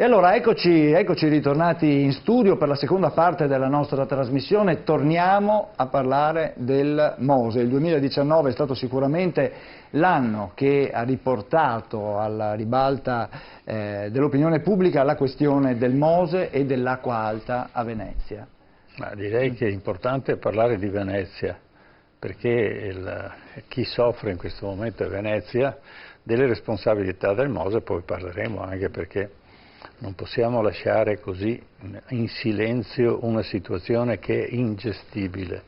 E allora eccoci ritornati in studio per la seconda parte della nostra trasmissione. Torniamo a parlare del Mose. Il 2019 è stato sicuramente l'anno che ha riportato alla ribalta dell'opinione pubblica la questione del Mose e dell'acqua alta a Venezia. Ma direi che è importante parlare di Venezia, perché chi soffre in questo momento è Venezia, delle responsabilità del Mose, poi parleremo anche perché non possiamo lasciare così in silenzio una situazione che è ingestibile.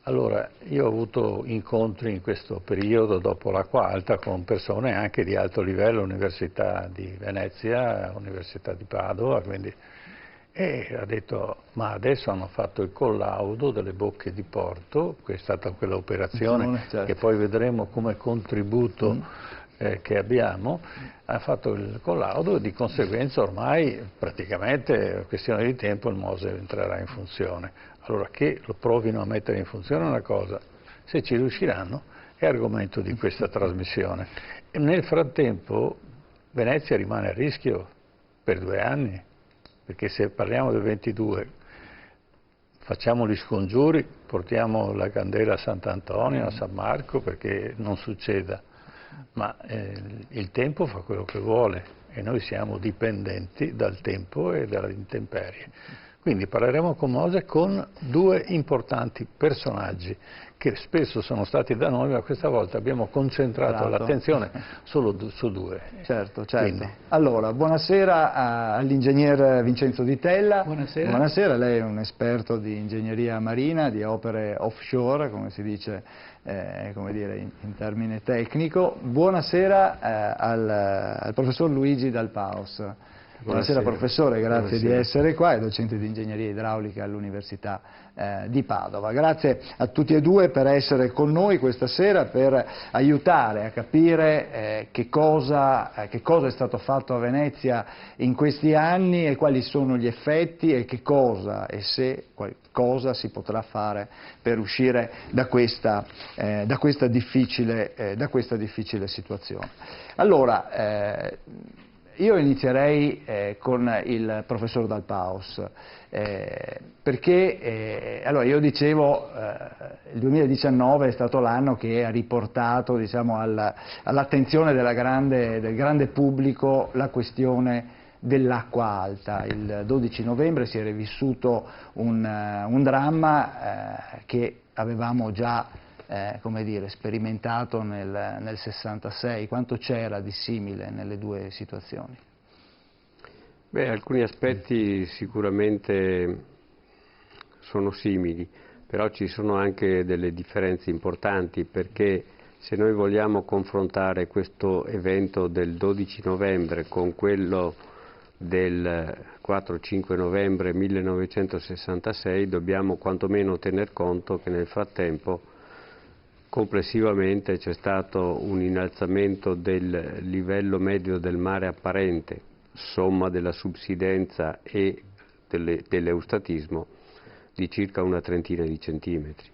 Allora, io ho avuto incontri in questo periodo dopo l'acqua alta con persone anche di alto livello, Università di Venezia, Università di Padova, quindi, e ha detto, ma adesso hanno fatto il collaudo delle bocche di porto, che è stata quella operazione certo, che poi vedremo come contributo che abbiamo, ha fatto il collaudo e di conseguenza ormai praticamente è questione di tempo il Mose entrerà in funzione. Allora che lo provino a mettere in funzione è una cosa, se ci riusciranno è argomento di questa trasmissione. E nel frattempo Venezia rimane a rischio per 2 anni, perché se parliamo del 22 facciamo gli scongiuri, portiamo la candela a Sant'Antonio, a San Marco perché non succeda. Ma il tempo fa quello che vuole e noi siamo dipendenti dal tempo e dalle intemperie. Quindi parleremo con Mose con 2 importanti personaggi che spesso sono stati da noi, ma questa volta abbiamo concentrato l'attenzione solo su 2. Certo. Quindi. Allora, buonasera all'ingegner Vincenzo Di Tella. Buonasera. Buonasera, lei è un esperto di ingegneria marina, di opere offshore, come si dice come dire, in termine tecnico. Buonasera al professor Luigi Dal Paos. Buonasera professore, grazie di essere qua, è docente di ingegneria idraulica all'Università di Padova. Grazie a tutti e 2 per essere con noi questa sera, per aiutare a capire che cosa è stato fatto a Venezia in questi anni e quali sono gli effetti e che cosa e se cosa si potrà fare per uscire da questa difficile situazione. Allora, io inizierei con il professor Dal Paos, perché allora io dicevo il 2019 è stato l'anno che ha riportato, diciamo, all'attenzione del grande pubblico la questione dell'acqua alta. Il 12 novembre si è rivissuto un dramma che avevamo già come dire, sperimentato nel 66. Quanto c'era di simile nelle 2 situazioni? Beh, alcuni aspetti sicuramente sono simili, però ci sono anche delle differenze importanti, perché se noi vogliamo confrontare questo evento del 12 novembre con quello del 4-5 novembre 1966, dobbiamo quantomeno tener conto che nel frattempo complessivamente c'è stato un innalzamento del livello medio del mare apparente, somma della subsidenza e dell'eustatismo, di circa una trentina di centimetri.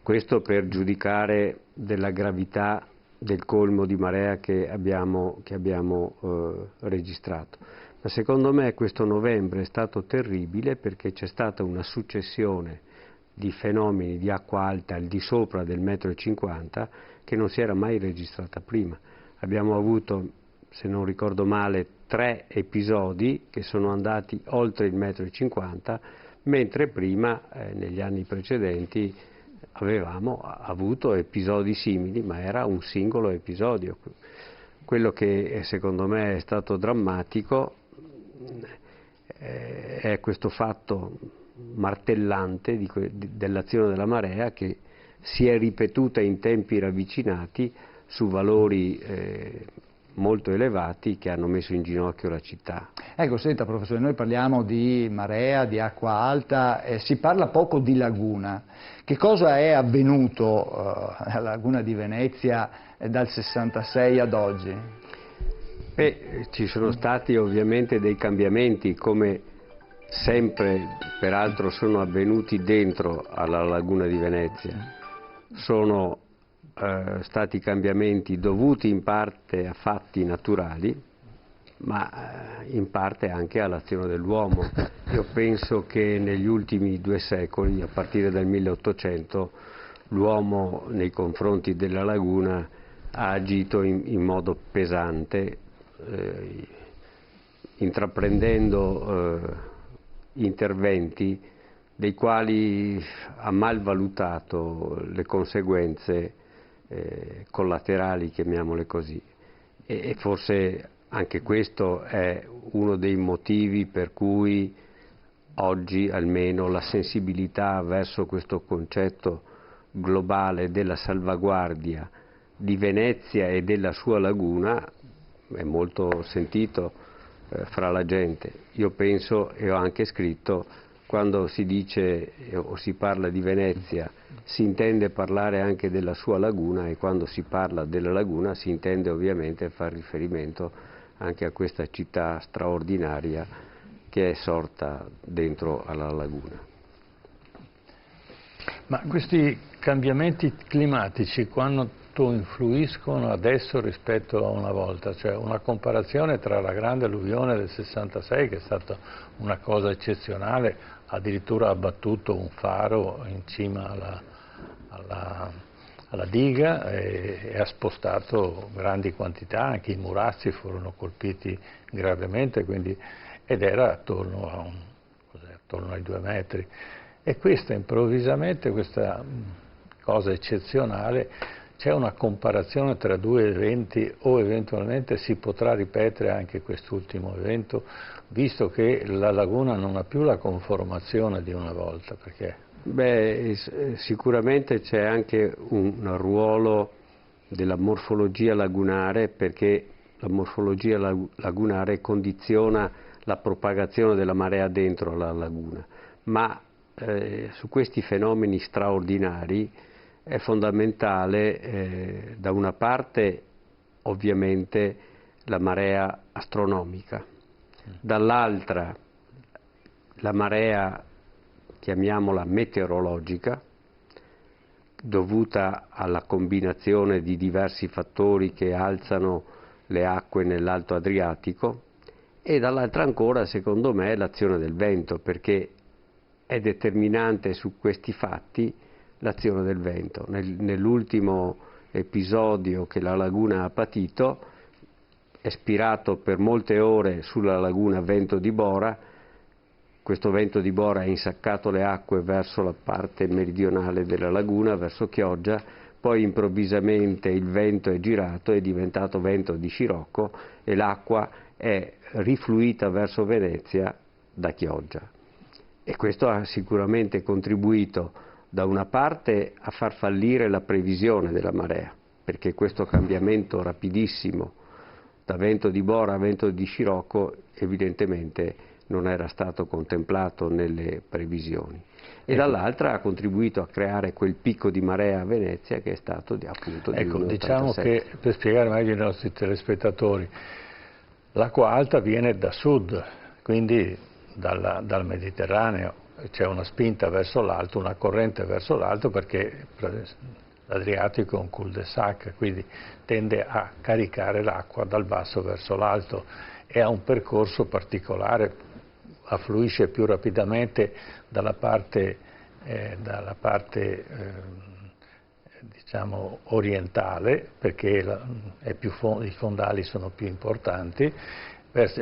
Questo per giudicare della gravità del colmo di marea che abbiamo registrato. Ma secondo me questo novembre è stato terribile perché c'è stata una successione di fenomeni di acqua alta al di sopra del 1,50 m che non si era mai registrata prima. Abbiamo avuto, se non ricordo male, 3 episodi che sono andati oltre il 1,50 m, mentre prima, negli anni precedenti, avevamo avuto episodi simili, ma era un singolo episodio. Quello che secondo me è stato drammatico è questo fatto martellante dell'azione della marea che si è ripetuta in tempi ravvicinati su valori molto elevati che hanno messo in ginocchio la città. Ecco, senta professore, noi parliamo di marea, di acqua alta, si parla poco di laguna. Che cosa è avvenuto alla laguna di Venezia dal 66 ad oggi? Beh, ci sono stati ovviamente dei cambiamenti, come sempre peraltro sono avvenuti dentro alla laguna di Venezia. Sono stati cambiamenti dovuti in parte a fatti naturali, ma in parte anche all'azione dell'uomo. Io penso che negli ultimi 2 secoli, a partire dal 1800, l'uomo nei confronti della laguna ha agito in modo pesante, intraprendendo interventi dei quali ha mal valutato le conseguenze collaterali, chiamiamole così, e forse anche questo è uno dei motivi per cui oggi almeno la sensibilità verso questo concetto globale della salvaguardia di Venezia e della sua laguna è molto sentito fra la gente. Io penso, e ho anche scritto, quando si dice o si parla di Venezia si intende parlare anche della sua laguna, e quando si parla della laguna si intende ovviamente far riferimento anche a questa città straordinaria che è sorta dentro alla laguna. Ma questi cambiamenti climatici quanto influiscono adesso rispetto a una volta? Cioè una comparazione tra la grande alluvione del 66, che è stata una cosa eccezionale, addirittura ha abbattuto un faro in cima alla diga e ha spostato grandi quantità, anche i murazzi furono colpiti gravemente, quindi, ed era attorno ai 2 metri. E questa improvvisamente, questa cosa eccezionale, c'è una comparazione tra 2 eventi, o eventualmente si potrà ripetere anche quest'ultimo evento, visto che la laguna non ha più la conformazione di una volta? Perché... Beh, sicuramente c'è anche un ruolo della morfologia lagunare, perché la morfologia lagunare condiziona la propagazione della marea dentro la laguna, ma su questi fenomeni straordinari è fondamentale da una parte ovviamente la marea astronomica, dall'altra la marea, chiamiamola meteorologica, dovuta alla combinazione di diversi fattori che alzano le acque nell'Alto Adriatico, e dall'altra ancora, secondo me, l'azione del vento, perché è determinante su questi fatti l'azione del vento. Nell'ultimo episodio che la laguna ha patito, è spirato per molte ore sulla laguna vento di Bora. Questo vento di Bora ha insaccato le acque verso la parte meridionale della laguna, verso Chioggia, poi improvvisamente il vento è girato, è diventato vento di scirocco e l'acqua è rifluita verso Venezia da Chioggia. E questo ha sicuramente contribuito da una parte a far fallire la previsione della marea, perché questo cambiamento rapidissimo da vento di Bora a vento di scirocco evidentemente non era stato contemplato nelle previsioni, e dall'altra ha contribuito a creare quel picco di marea a Venezia che è stato appunto di 1,87. Diciamo che, per spiegare meglio ai nostri telespettatori, l'acqua alta viene da sud, quindi dal Mediterraneo, c'è una spinta verso l'alto, una corrente verso l'alto, perché l'Adriatico è un cul-de-sac, quindi tende a caricare l'acqua dal basso verso l'alto e ha un percorso particolare, affluisce più rapidamente dalla parte diciamo orientale, perché i fondali sono più importanti,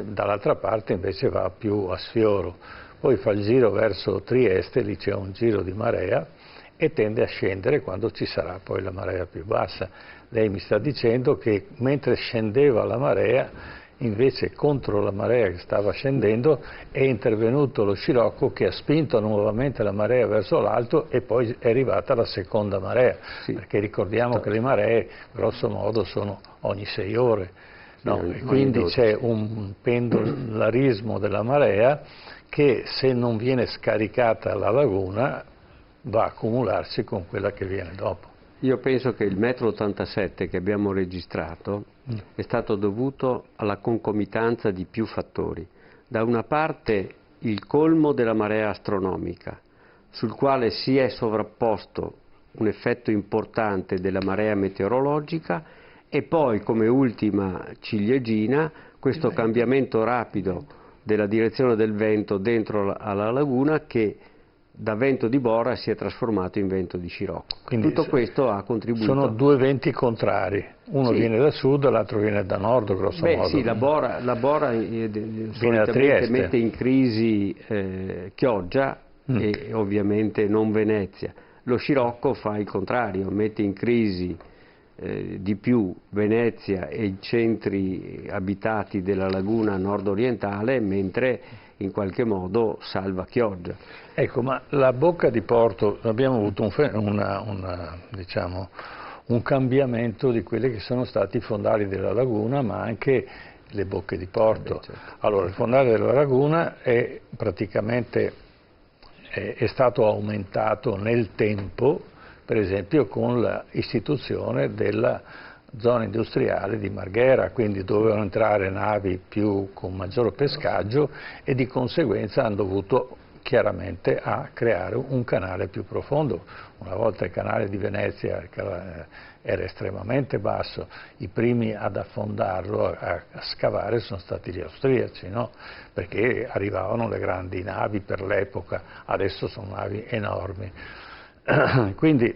dall'altra parte invece va più a sfioro, poi fa il giro verso Trieste, lì c'è un giro di marea e tende a scendere quando ci sarà poi la marea più bassa. Lei mi sta dicendo che mentre scendeva la marea, invece contro la marea che stava scendendo è intervenuto lo scirocco che ha spinto nuovamente la marea verso l'alto, e poi è arrivata la seconda marea, sì. Perché ricordiamo che le maree grosso modo sono ogni 6 ore, no? E quindi c'è un pendolarismo della marea che, se non viene scaricata alla laguna, va a accumularsi con quella che viene dopo. Io penso che il 1,87 m che abbiamo registrato è stato dovuto alla concomitanza di più fattori. Da una parte il colmo della marea astronomica, sul quale si è sovrapposto un effetto importante della marea meteorologica, e poi come ultima ciliegina questo cambiamento rapido della direzione del vento dentro alla laguna, che da vento di Bora si è trasformato in vento di Scirocco. Quindi tutto questo ha contribuito. Sono due venti contrari, uno sì. Viene da sud, l'altro viene da nord, grosso modo. Sì, la Bora solitamente mette in crisi Chioggia e ovviamente non Venezia. Lo Scirocco fa il contrario, mette in crisi di più Venezia e i centri abitati della laguna nord-orientale, mentre in qualche modo salva Chioggia. Ecco, ma la bocca di porto, abbiamo avuto diciamo, un cambiamento di quelli che sono stati i fondali della laguna, ma anche le bocche di porto. Certo. Allora, il fondale della laguna è praticamente è stato aumentato nel tempo, per esempio con l'istituzione della zona industriale di Marghera, quindi dovevano entrare navi con maggior pescaggio e di conseguenza hanno dovuto chiaramente a creare un canale più profondo. Una volta il canale di Venezia era estremamente basso, i primi ad affondarlo, a scavare sono stati gli austriaci, no? Perché arrivavano le grandi navi per l'epoca, adesso sono navi enormi. Quindi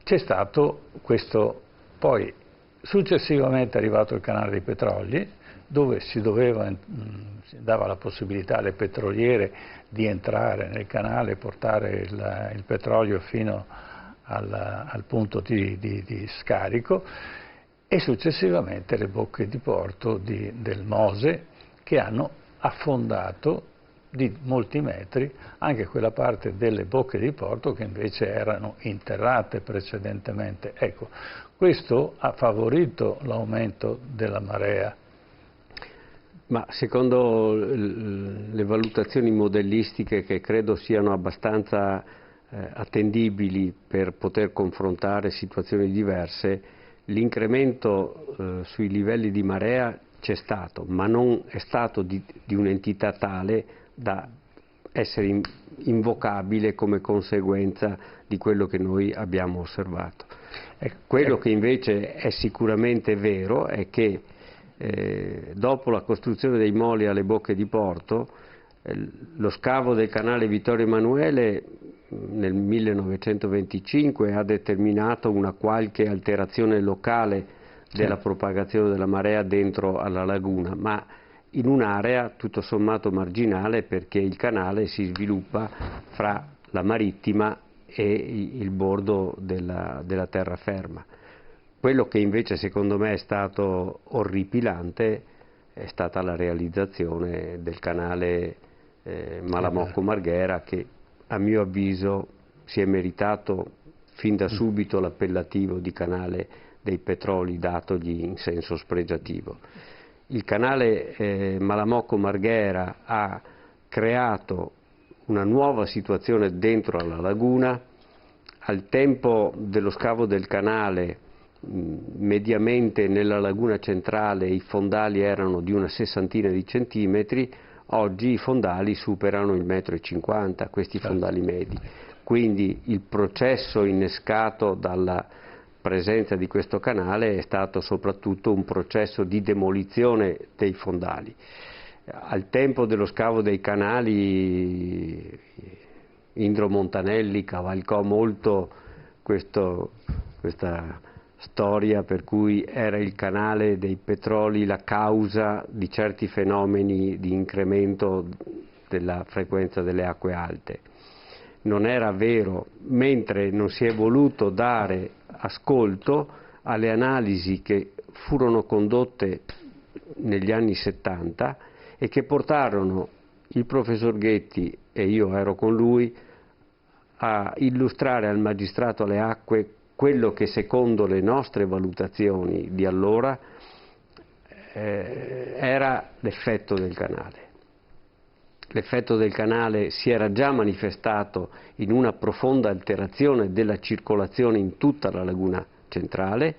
c'è stato questo, poi successivamente è arrivato il canale dei Petrogli, dove si dava la possibilità alle petroliere di entrare nel canale e portare il petrolio fino al punto di scarico, e successivamente le bocche di porto del Mose, che hanno affondato di molti metri anche quella parte delle bocche di porto che invece erano interrate precedentemente. Ecco, questo ha favorito l'aumento della marea. Ma secondo le valutazioni modellistiche, che credo siano abbastanza attendibili per poter confrontare situazioni diverse, l'incremento sui livelli di marea c'è stato, ma non è stato di un'entità tale da essere invocabile come conseguenza di quello che noi abbiamo osservato. Quello che invece è sicuramente vero è che dopo la costruzione dei moli alle bocche di porto, lo scavo del canale Vittorio Emanuele nel 1925 ha determinato una qualche alterazione locale della propagazione della marea dentro alla laguna, ma in un'area tutto sommato marginale, perché il canale si sviluppa fra la marittima e il bordo della terraferma. Quello che invece secondo me è stato orripilante è stata la realizzazione del canale Malamocco-Marghera, che a mio avviso si è meritato fin da subito l'appellativo di canale dei petroli, datogli in senso spregiativo. Il canale Malamocco-Marghera ha creato una nuova situazione dentro alla laguna. Al tempo dello scavo del canale, mediamente nella laguna centrale i fondali erano di una 60 di centimetri, oggi i fondali superano il 1,50 m, questi fondali medi. Quindi il processo innescato dalla presenza di questo canale è stato soprattutto un processo di demolizione dei fondali. Al tempo dello scavo dei canali Indro Montanelli cavalcò molto questa storia per cui era il canale dei petroli la causa di certi fenomeni di incremento della frequenza delle acque alte. Non era vero, mentre non si è voluto dare ascolto alle analisi che furono condotte negli anni 70 e che portarono il professor Ghetti, e io ero con lui, a illustrare al magistrato alle acque quello che secondo le nostre valutazioni di allora era l'effetto del canale. L'effetto del canale si era già manifestato in una profonda alterazione della circolazione in tutta la laguna centrale,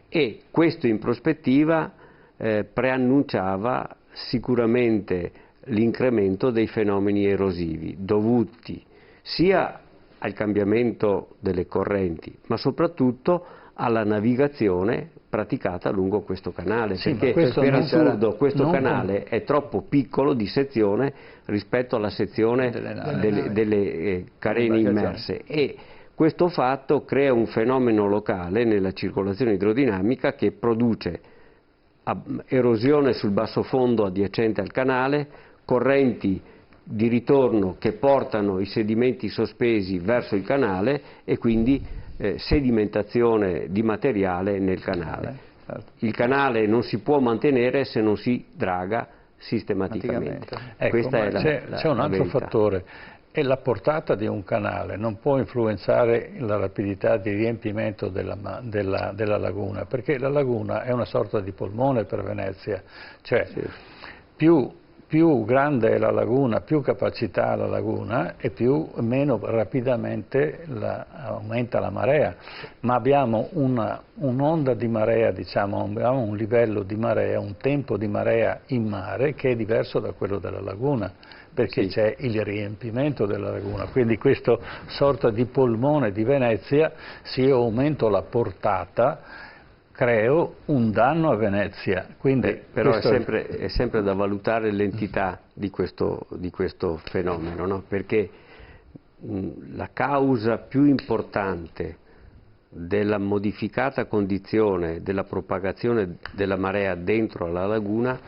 e questo in prospettiva preannunciava sicuramente l'incremento dei fenomeni erosivi dovuti sia al cambiamento delle correnti, ma soprattutto alla navigazione praticata lungo questo canale, sì, perché per assurdo questo canale è troppo piccolo di sezione rispetto alla sezione delle carene immerse, e questo fatto crea un fenomeno locale nella circolazione idrodinamica che produce erosione sul bassofondo adiacente al canale, correnti di ritorno che portano i sedimenti sospesi verso il canale e quindi sedimentazione di materiale nel canale. Il canale non si può mantenere se non si draga sistematicamente. Ecco, c'è un altro fattore, è la portata di un canale, non può influenzare la rapidità di riempimento della laguna, perché la laguna è una sorta di polmone per Venezia, cioè più grande è la laguna, più capacità ha la laguna e meno rapidamente aumenta la marea, ma abbiamo un'onda di marea, diciamo, abbiamo un livello di marea, un tempo di marea in mare che è diverso da quello della laguna, perché c'è il riempimento della laguna, quindi questa sorta di polmone di Venezia, se io aumento la portata creo un danno a Venezia. Quindi però è sempre da valutare l'entità di questo fenomeno, no? Perché la causa più importante della modificata condizione della propagazione della marea dentro alla laguna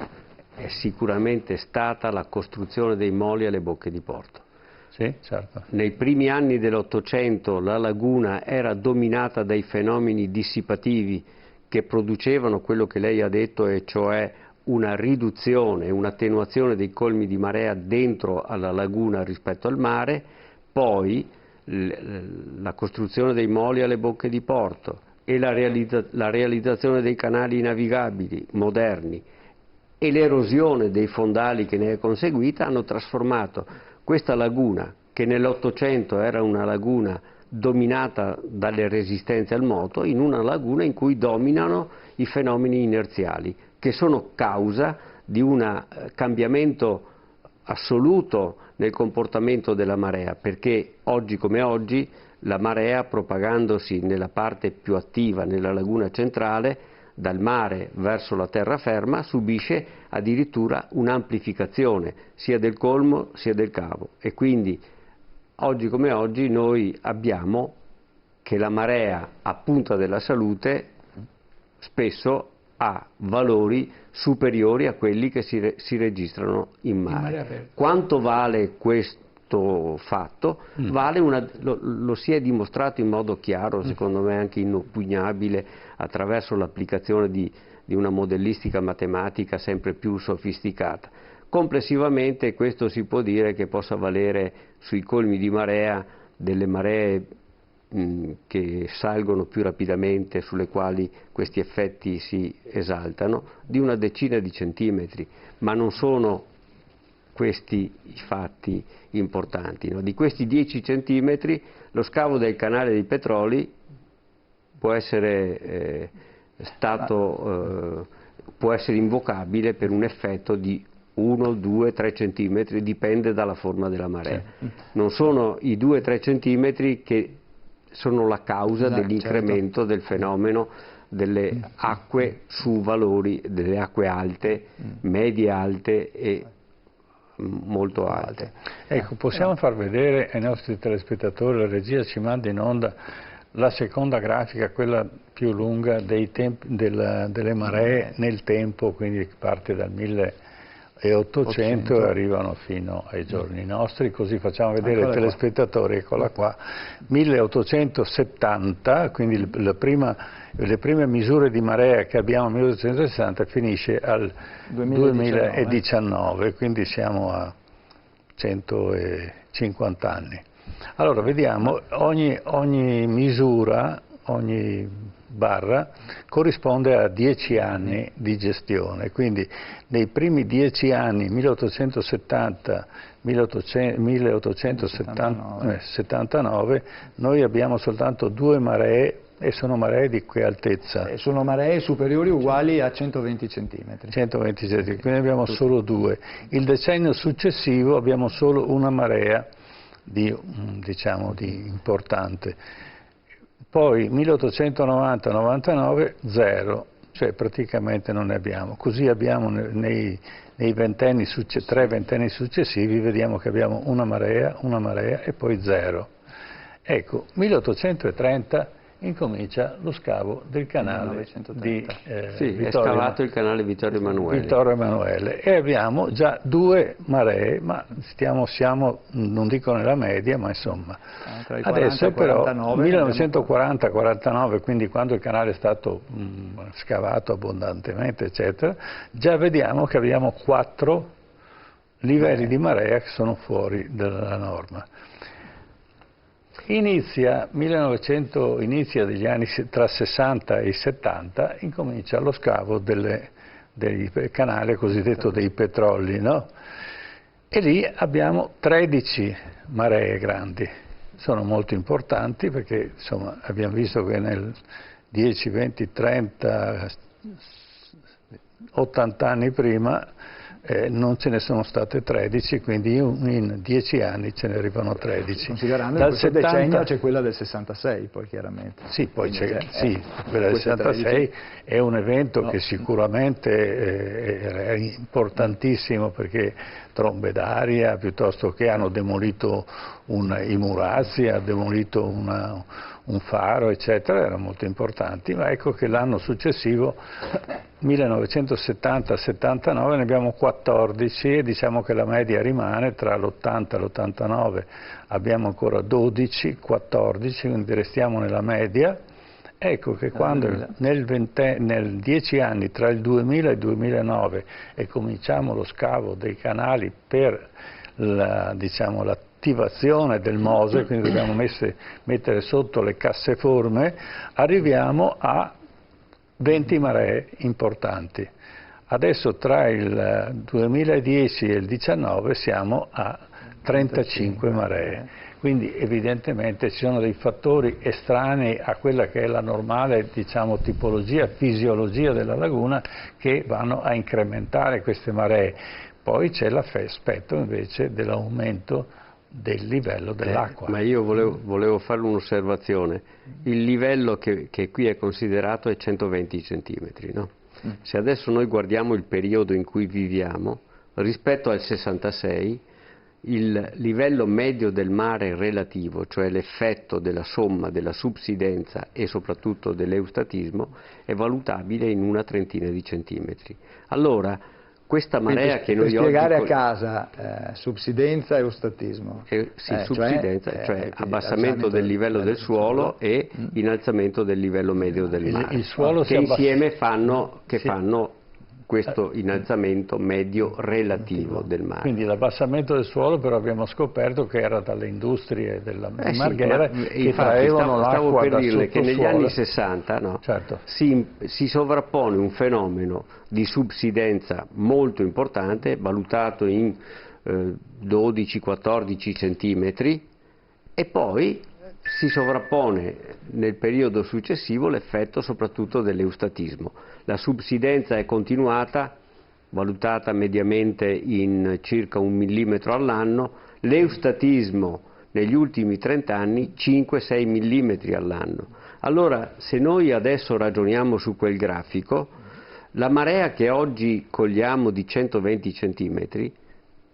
è sicuramente stata la costruzione dei moli alle bocche di porto. Sì, certo. Nei primi anni dell'Ottocento la laguna era dominata dai fenomeni dissipativi che producevano quello che lei ha detto, e cioè una riduzione, un'attenuazione dei colmi di marea dentro alla laguna rispetto al mare, poi la costruzione dei moli alle bocche di porto e la realizzazione dei canali navigabili moderni e l'erosione dei fondali che ne è conseguita hanno trasformato questa laguna, che nell'Ottocento era una laguna dominata dalle resistenze al moto, in una laguna in cui dominano i fenomeni inerziali, che sono causa di un cambiamento assoluto nel comportamento della marea, perché oggi come oggi la marea, propagandosi nella parte più attiva, nella laguna centrale, dal mare verso la terraferma, subisce addirittura un'amplificazione sia del colmo sia del cavo, e quindi oggi come oggi noi abbiamo che la marea a punta della salute spesso ha valori superiori a quelli che si registrano in mare. Quanto vale questo fatto? Vale lo si è dimostrato in modo chiaro, secondo me anche inoppugnabile, attraverso l'applicazione di una modellistica matematica sempre più sofisticata. Complessivamente questo si può dire che possa valere sui colmi di marea, delle maree che salgono più rapidamente, sulle quali questi effetti si esaltano, di una decina di centimetri, ma non sono questi i fatti importanti, no? Di questi 10 centimetri lo scavo del canale dei Petroli può essere può essere invocabile per un effetto di 1, 2, 3 centimetri, dipende dalla forma della marea. Non sono i 2-3 centimetri che sono la causa dell'incremento del fenomeno delle acque su valori, delle acque alte, medie alte e molto alte. Ecco, possiamo far vedere ai nostri telespettatori, la regia ci manda in onda la seconda grafica, quella più lunga delle maree nel tempo, quindi parte dal 1800 e arrivano fino ai giorni nostri, così facciamo vedere ai telespettatori, eccola qua, 1870, quindi le prime misure di marea che abbiamo nel 1860 finisce al 2019, quindi siamo a 150 anni. Allora vediamo, ogni misura, ogni barra corrisponde a 10 anni di gestione, quindi nei primi 10 anni, 1870-1879, noi abbiamo soltanto 2 maree, e sono maree di che altezza? Sono maree superiori o uguali a 120 centimetri. 120 centimetri, quindi abbiamo solo 2. Il decennio successivo abbiamo solo una marea diciamo, di importante. poi 1890-99 zero, cioè praticamente non ne abbiamo. Così abbiamo nei tre ventenni successivi, vediamo che abbiamo una marea e poi zero. Ecco, 1830 incomincia lo scavo del canale di è scavato il canale Vittorio Emanuele e abbiamo già due maree, ma siamo, non dico nella media, ma insomma. Adesso però 1940-49, quindi quando il canale è stato scavato abbondantemente, eccetera, già vediamo che abbiamo 4 livelli di marea che sono fuori dalla norma. Inizia degli anni tra 60 e 70, incomincia lo scavo del canale cosiddetto dei petroli, no? E lì abbiamo 13 maree grandi, sono molto importanti perché insomma abbiamo visto che nel 10, 20, 30, 80 anni prima non ce ne sono state 13, quindi in 10 anni ce ne arrivano 13. Considerando che in questo decennio c'è quella del 66, poi chiaramente. Sì, poi c'è, quella del 66 è un evento che sicuramente è importantissimo perché trombe d'aria, piuttosto che hanno demolito i murazzi, ha demolito un faro, eccetera, erano molto importanti, ma ecco che l'anno successivo, 1970-79, ne abbiamo 14 e diciamo che la media rimane tra l'80 e l'89, abbiamo ancora 12, 14, quindi restiamo nella media. Ecco che quando nel 10 anni, tra il 2000 e il 2009, e cominciamo lo scavo dei canali per l'attivazione del MOSE, quindi dobbiamo mettere sotto le casseforme, arriviamo a 20 maree importanti. Adesso tra il 2010 e il 2019 siamo a 35 maree. Quindi evidentemente ci sono dei fattori estranei a quella che è la normale, diciamo, tipologia, fisiologia della laguna che vanno a incrementare queste maree. Poi c'è l'aspetto invece dell'aumento del livello dell'acqua. Ma io volevo fare un'osservazione. Il livello che qui è considerato è 120 centimetri, no? Se adesso noi guardiamo il periodo in cui viviamo, rispetto al 66, il livello medio del mare relativo, cioè l'effetto della somma della subsidenza e soprattutto dell'eustatismo, è valutabile in una trentina di centimetri. Allora, questa marea che noi oggi... Per spiegare a casa, subsidenza e eustatismo. Subsidenza, cioè abbassamento del livello del suolo e innalzamento del livello medio del mare, che insieme fanno questo innalzamento medio relativo del mare. Quindi l'abbassamento del suolo però abbiamo scoperto che era dalle industrie della Marghera che traevano l'acqua da sottosuolo. Che negli anni 60 si sovrappone un fenomeno di subsidenza molto importante, valutato in 12-14 centimetri, e poi si sovrappone nel periodo successivo l'effetto soprattutto dell'eustatismo. La subsidenza è continuata, valutata mediamente in circa 1 millimetro all'anno, l'eustatismo negli ultimi 30 anni 5-6 millimetri all'anno. Allora, se noi adesso ragioniamo su quel grafico, la marea che oggi cogliamo di 120 centimetri,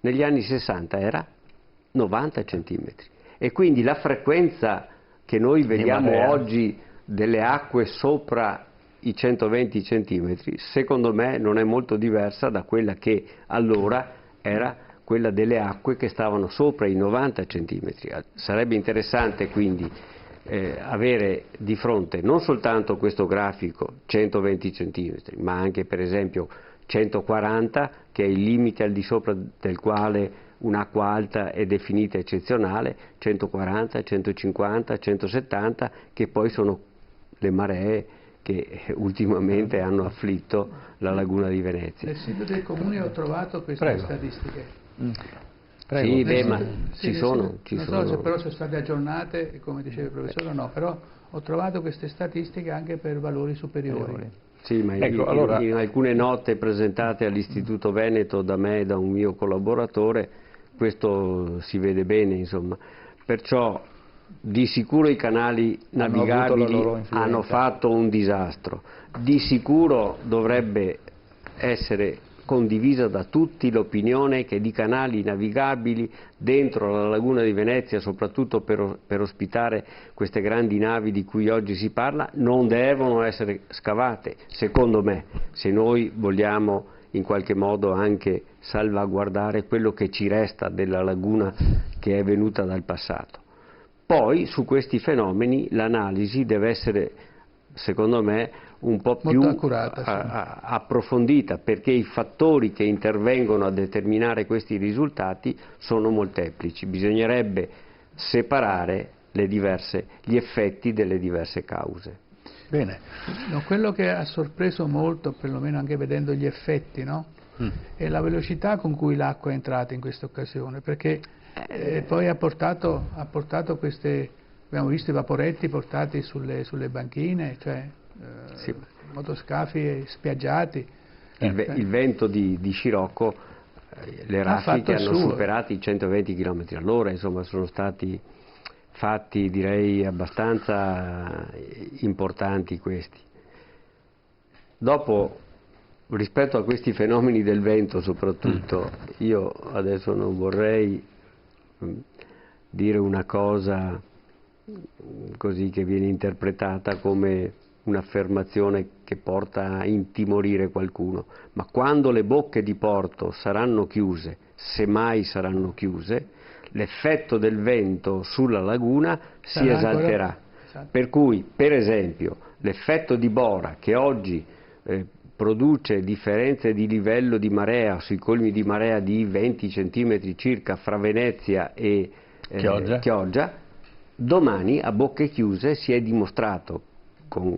negli anni 60 era 90 centimetri. E quindi la frequenza che noi vediamo oggi delle acque sopra i 120 centimetri, secondo me non è molto diversa da quella che allora era quella delle acque che stavano sopra i 90 centimetri. Sarebbe interessante quindi avere di fronte non soltanto questo grafico 120 centimetri, ma anche per esempio 140, che è il limite al di sopra del quale un'acqua alta è definita eccezionale, 140, 150, 170, che poi sono le maree che ultimamente hanno afflitto la laguna di Venezia. Nel sito del comune ho trovato queste statistiche. Sì, ma ci sono. Non so se però sono state aggiornate, come diceva il professore o no, però ho trovato queste statistiche anche per valori superiori. Sì, ma in alcune note presentate all'Istituto Veneto da me e da un mio collaboratore, questo si vede bene, insomma. Perciò di sicuro i canali navigabili hanno fatto un disastro, di sicuro dovrebbe essere condivisa da tutti l'opinione che di canali navigabili dentro la laguna di Venezia, soprattutto per ospitare queste grandi navi di cui oggi si parla, non devono essere scavate, secondo me, se noi vogliamo in qualche modo anche salvaguardare quello che ci resta della laguna che è venuta dal passato. Poi su questi fenomeni l'analisi deve essere, secondo me, un po' più accurata, sì, approfondita, perché i fattori che intervengono a determinare questi risultati sono molteplici. Bisognerebbe separare gli effetti delle diverse cause. Bene. No, quello che ha sorpreso molto, perlomeno anche vedendo gli effetti, no? È la velocità con cui l'acqua è entrata in questa occasione, perché poi ha portato queste, abbiamo visto i vaporetti portati sulle banchine, cioè sì, motoscafi spiaggiati. Il vento di Scirocco, le raffiche hanno superato i 120 km all'ora, insomma sono stati fatti, direi, abbastanza importanti questi. Dopo, rispetto a questi fenomeni del vento soprattutto, io adesso non vorrei dire una cosa così che viene interpretata come un'affermazione che porta a intimorire qualcuno, ma quando le bocche di porto saranno chiuse, se mai saranno chiuse, l'effetto del vento sulla laguna si esalterà. Esatto. Per cui, per esempio, l'effetto di Bora, che oggi produce differenze di livello di marea sui colmi di marea di 20 cm circa fra Venezia e Chioggia, domani a bocche chiuse si è dimostrato, con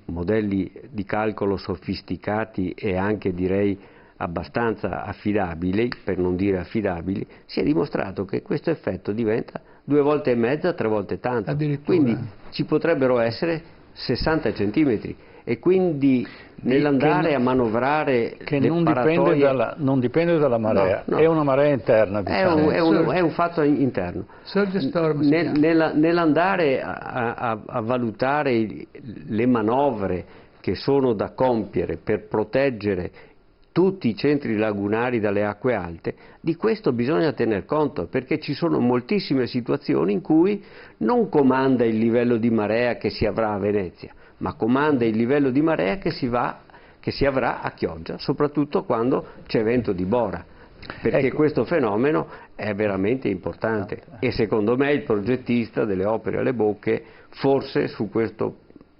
modelli di calcolo sofisticati e anche, direi, abbastanza affidabili, per non dire affidabili, si è dimostrato che questo effetto diventa 2 volte e mezza, 3 volte tanto. Quindi ci potrebbero essere 60 centimetri e quindi nell'andare a manovrare che non dipende dalla marea, no. È una marea interna, diciamo. È un fatto interno. Nell'andare a valutare le manovre che sono da compiere per proteggere tutti i centri lagunari dalle acque alte, di questo bisogna tener conto, perché ci sono moltissime situazioni in cui non comanda il livello di marea che si avrà a Venezia, ma comanda il livello di marea che si avrà a Chioggia, soprattutto quando c'è vento di Bora, perché questo fenomeno è veramente importante e secondo me il progettista delle opere alle bocche forse su questo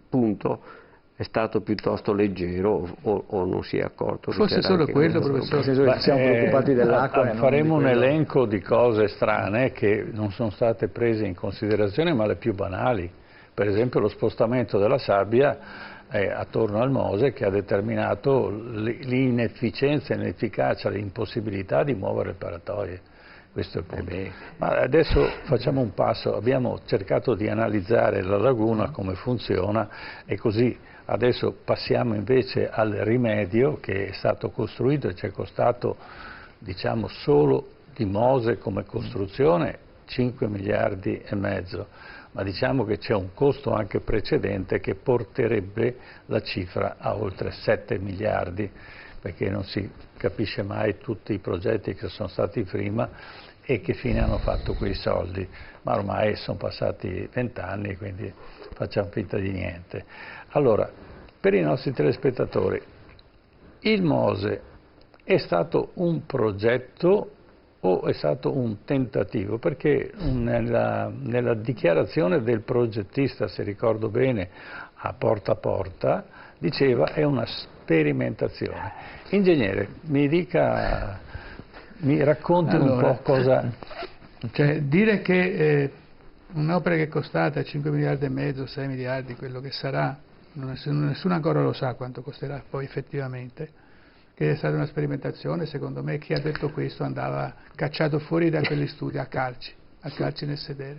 punto è stato piuttosto leggero o non si è accorto. Forse solo quello, professore. Siamo preoccupati dell'acqua. Faremo un elenco di cose strane che non sono state prese in considerazione, ma le più banali. Per esempio lo spostamento della sabbia attorno al Mose, che ha determinato l'inefficienza, l'inefficacia, l'impossibilità di muovere le paratoie. Questo è il punto. Ma adesso facciamo un passo, abbiamo cercato di analizzare la laguna, come funziona, e così adesso passiamo invece al rimedio che è stato costruito e ci è costato, diciamo, solo di Mose come costruzione 5 miliardi e mezzo, ma diciamo che c'è un costo anche precedente che porterebbe la cifra a oltre 7 miliardi, perché non si capisce mai tutti i progetti che sono stati prima e che fine hanno fatto quei soldi, ma ormai sono passati 20 anni, quindi facciamo finta di niente. Allora, per i nostri telespettatori, il Mose è stato un progetto o è stato un tentativo? Perché nella dichiarazione del progettista, se ricordo bene, a porta, diceva è una sperimentazione. Ingegnere, mi racconti un po' cosa... Cioè, dire che un'opera che è costata 5 miliardi e mezzo, 6 miliardi, quello che sarà, nessuno ancora lo sa quanto costerà poi effettivamente, che è stata una sperimentazione, secondo me chi ha detto questo andava cacciato fuori da quegli studi a calci nel sedere.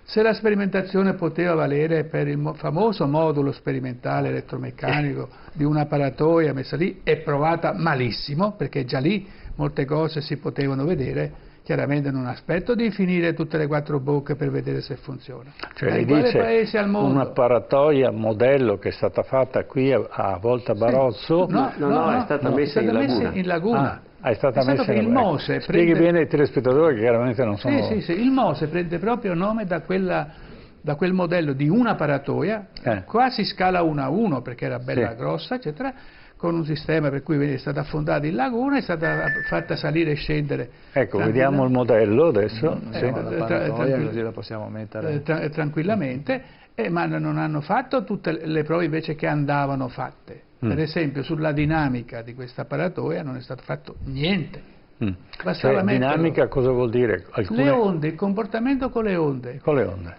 Se la sperimentazione poteva valere per il famoso modulo sperimentale elettromeccanico di una paratoia messa lì, è provata malissimo, perché già lì molte cose si potevano vedere, chiaramente non aspetto di finire tutte le 4 bocche per vedere se funziona. Cioè, Ma lei in quale dice paese al mondo? una paratoia modello che è stata fatta qui a Volta Barozzo. No, è stata messa in laguna. È stata messa in il laguna. MOSE Spieghi prende... bene ai telespettatori che chiaramente non sono... Sì, il MOSE prende proprio nome da quel modello di una paratoia, quasi scala 1:1 perché era bella grossa, eccetera, con un sistema per cui è stata affondata in laguna, è stata fatta salire e scendere. Ecco, vediamo il modello adesso. La paratoia, così la possiamo mettere. Tranquillamente, ma non hanno fatto tutte le prove invece che andavano fatte. Per esempio sulla dinamica di questa paratoia non è stato fatto niente. Cioè, dinamica cosa vuol dire? Le onde, il comportamento con le onde. Con le onde.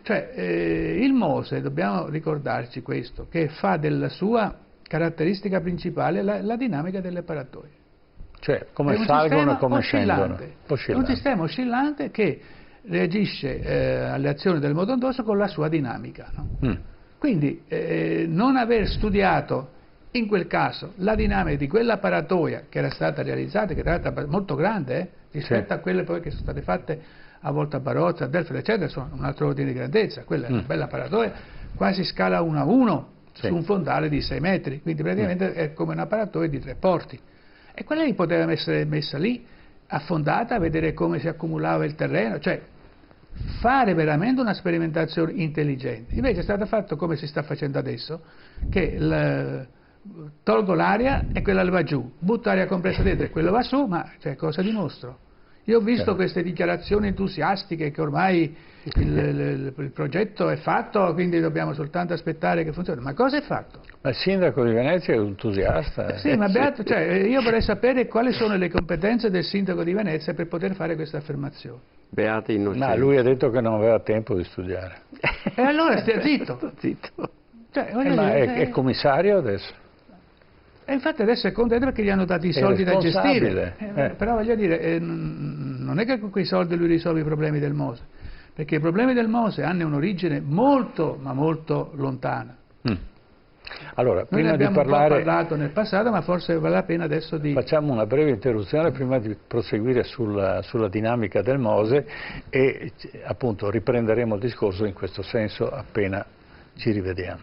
Cioè, il MOSE, dobbiamo ricordarci questo, che fa della sua caratteristica principale la dinamica delle paratoie. Cioè, come salgono e come scendono. È un sistema oscillante che reagisce alle azioni del moto ondoso con la sua dinamica. No? Quindi, non aver studiato in quel caso la dinamica di quella paratoia che era stata realizzata, che era stata molto grande rispetto a quelle poi che sono state fatte a Volta Barozzo, a Delfino, eccetera, sono un altro ordine di grandezza. Quella è una bella paratoia, quasi scala 1:1 su un fondale di 6 metri, quindi praticamente è come una paratoia di 3 porti. E quella lì poteva essere messa lì, affondata, vedere come si accumulava il terreno, cioè fare veramente una sperimentazione intelligente. Invece è stato fatto come si sta facendo adesso, che tolgo l'aria e quella va giù, butto aria compressa dentro e quello va su, ma cioè, cosa dimostro? Io ho visto queste dichiarazioni entusiastiche che ormai il progetto è fatto, quindi dobbiamo soltanto aspettare che funzioni. Ma cosa è fatto? Ma il sindaco di Venezia è entusiasta. Sì, ma beato, cioè, io vorrei sapere quali sono le competenze del sindaco di Venezia per poter fare questa affermazione. Beata innocenza. Ma lui ha detto che non aveva tempo di studiare. E allora stia zitto. Cioè, ma è commissario adesso? E infatti adesso è contento perché gli hanno dato i soldi da gestire. Però voglio dire, non è che con quei soldi lui risolve i problemi del MOSE, perché i problemi del MOSE hanno un'origine molto, ma molto lontana. Allora, Noi prima ne abbiamo di parlare, un po' parlato nel passato, ma forse vale la pena adesso di... Facciamo una breve interruzione prima di proseguire sulla dinamica del MOSE e appunto riprenderemo il discorso in questo senso appena ci rivediamo.